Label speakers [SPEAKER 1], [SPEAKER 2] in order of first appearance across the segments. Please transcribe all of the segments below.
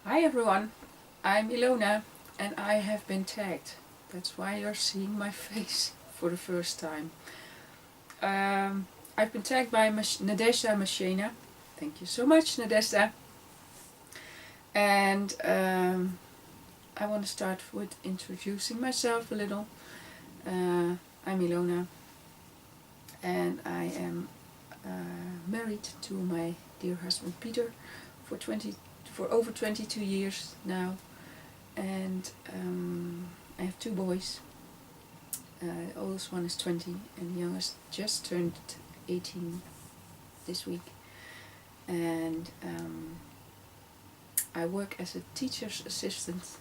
[SPEAKER 1] Hi everyone, I'm Ilona and I have been tagged. That's why you're seeing my face for the first time. I've been tagged by Nadezhda Marchena. Thank you so much, Nadezhda. And I want to start with introducing myself a little. I'm Ilona and I am married to my dear husband Peter for over 22 years now. And I have two boys. The oldest one is 20 and the youngest just turned 18 this week. And I work as a teacher's assistant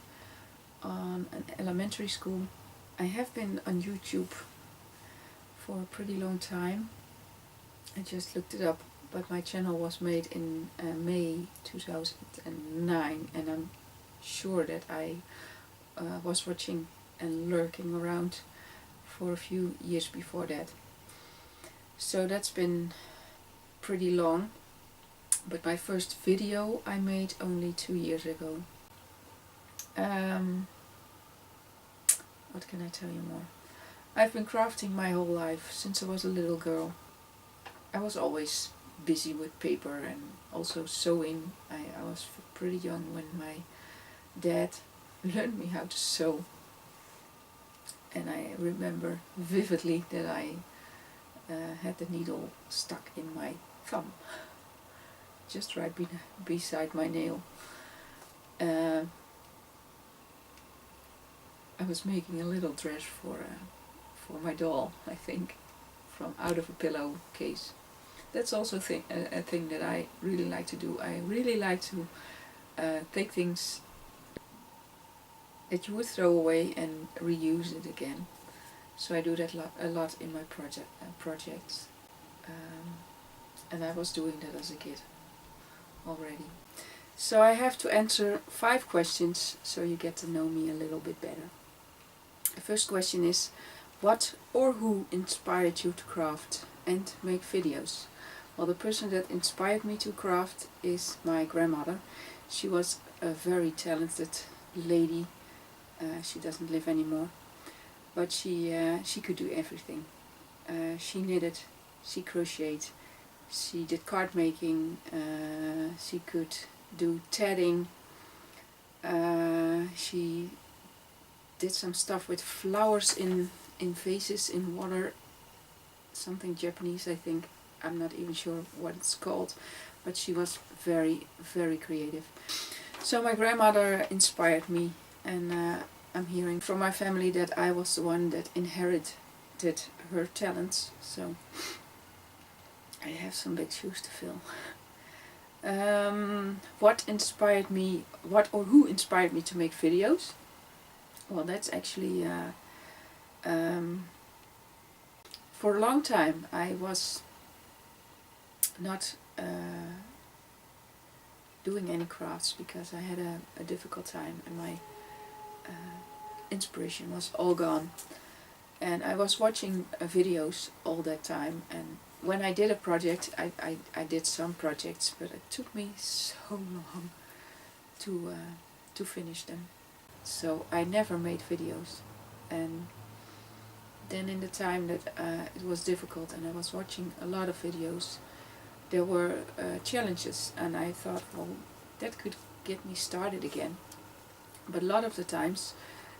[SPEAKER 1] on an elementary school. I have been on YouTube for a pretty long time. I just looked it up, but my channel was made in May 2009, and I'm sure that I was watching and lurking around for a few years before that. So that's been pretty long, but my first video I made only 2 years ago. What can I tell you more? I've been crafting my whole life since I was a little girl. I was always busy with paper and also sewing. I was pretty young when my dad learned me how to sew, and I remember vividly that I had the needle stuck in my thumb, just right beside my nail. I was making a little dress for my doll, I think, from out of a pillowcase. That's also a thing that I really like to do. I really like to take things that you would throw away and reuse it again. So I do that a lot in my projects. And I was doing that as a kid already. So I have to answer 5 questions so you get to know me a little bit better. The first question is, what or who inspired you to craft and make videos? Well, the person that inspired me to craft is my grandmother. She was a very talented lady. She doesn't live anymore, but she could do everything. She knitted, she crocheted, she did card making, she could do tatting, she did some stuff with flowers in vases in water, something Japanese I think. I'm not even sure what it's called, but she was very, very creative. So my grandmother inspired me, and I'm hearing from my family that I was the one that inherited her talents, so I have some big shoes to fill. What or who inspired me to make videos? Well, that's actually for a long time I was not doing any crafts because I had a difficult time and my inspiration was all gone, and I was watching videos all that time, and when I did a project, I did some projects, but it took me so long to finish them, so I never made videos. And then in the time that it was difficult and I was watching a lot of videos, there were challenges, and I thought, well, that could get me started again. But a lot of the times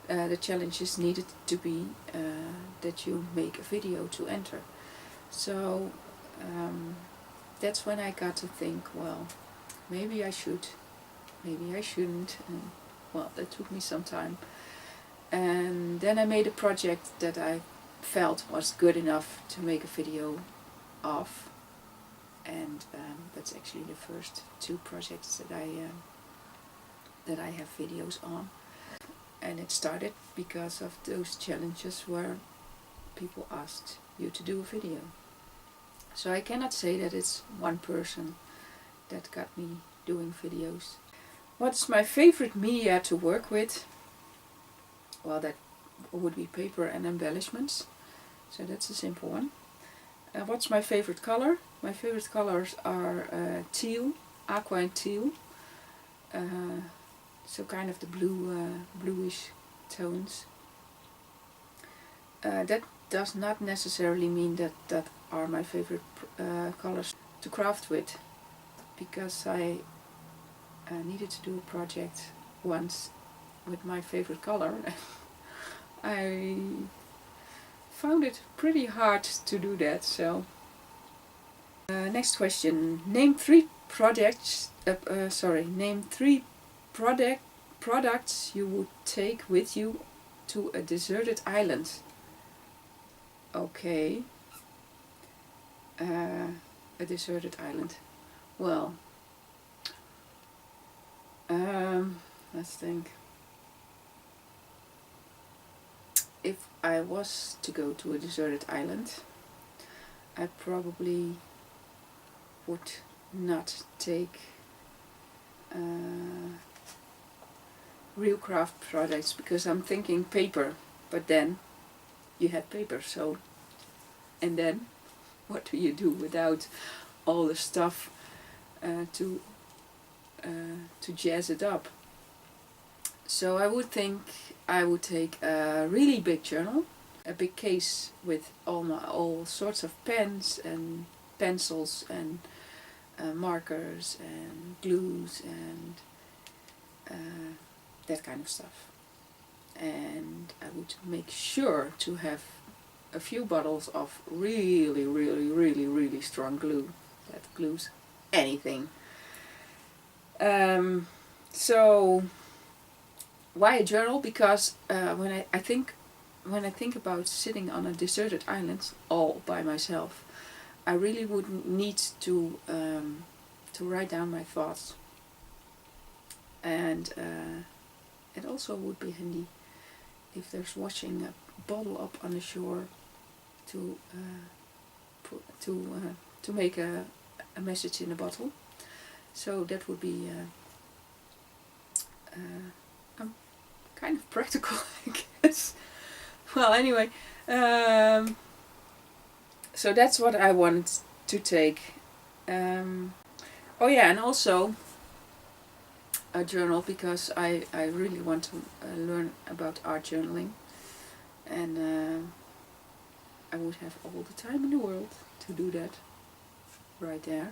[SPEAKER 1] the challenges needed to be that you make a video to enter. So that's when I got to think, well, maybe I should, maybe I shouldn't. And, well, that took me some time. And then I made a project that I felt was good enough to make a video of. And that's actually the first 2 projects that I have videos on. And it started because of those challenges where people asked you to do a video. So I cannot say that it's one person that got me doing videos. What's my favorite media to work with? Well, that would be paper and embellishments. So that's a simple one. What's my favorite color? My favorite colors are teal, aqua and teal. so kind of the bluish tones. That does not necessarily mean that are my favorite colors to craft with, because I needed to do a project once with my favorite color. I found it pretty hard to do that. So next question: name three products you would take with you to a deserted island. Okay. A deserted island. Well, let's think. If I was to go to a deserted island, I probably would not take real craft products, because I'm thinking paper, but then you had paper, so, and then what do you do without all the stuff to jazz it up? So I would think I would take a really big journal, a big case with all sorts of pens and pencils and markers and glues and that kind of stuff. And I would make sure to have a few bottles of really strong glue that glues anything. So why a journal? Because when I think about sitting on a deserted island all by myself, I really would need to write down my thoughts, and it also would be handy if there's washing a bottle up on the shore to make a message in a bottle. So that would be kind of practical, I guess. Well, anyway, so that's what I want to take. Oh yeah, and also a journal, because I really want to learn about art journaling, and I would have all the time in the world to do that right there.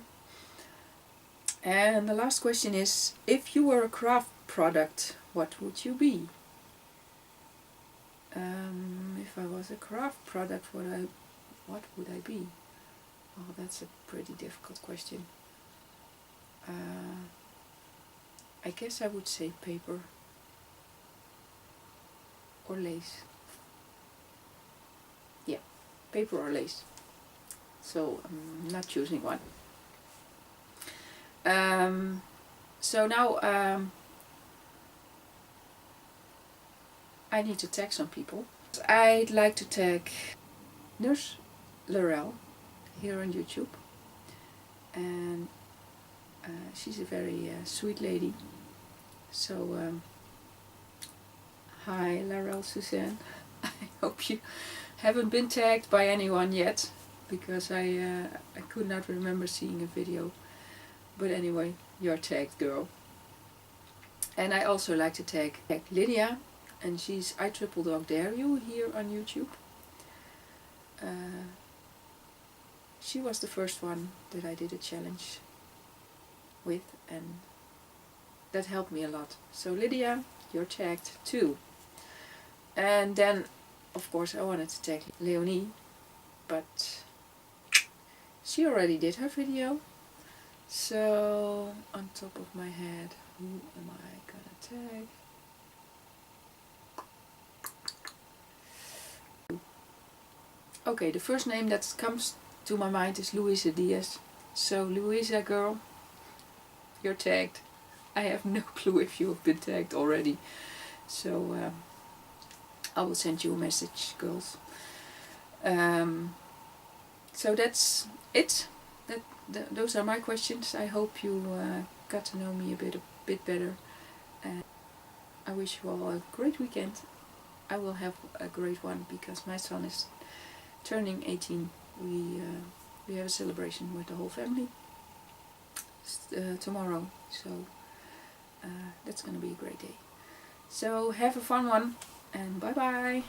[SPEAKER 1] And the last question is, if you were a craft product, what would you be? If I was a craft product, what would I be? Oh, that's a pretty difficult question. I guess I would say paper or lace. Yeah, paper or lace. So I'm not choosing one. So now I need to tag some people. I'd like to tag Nurse Larelle here on YouTube, and she's a very sweet lady. So hi Larelle-Susanne. I hope you haven't been tagged by anyone yet, because I could not remember seeing a video. But anyway, you're tagged, girl. And I also like to tag Lydia, and she's I Triple Dog Dare You here on YouTube. She was the first one that I did a challenge with, and that helped me a lot. So Lydia, you're tagged too. And then, of course, I wanted to tag Leonie, but she already did her video. So, on top of my head, who am I gonna tag? Okay, the first name that comes to my mind is Luiza Diaz. So, Luiza girl, you're tagged. I have no clue if you have been tagged already. So, I will send you a message, girls. So that's it. Those are my questions. I hope you got to know me a bit better. And I wish you all a great weekend. I will have a great one, because my son is turning 18. We have a celebration with the whole family tomorrow. So that's going to be a great day. So have a fun one, and bye bye.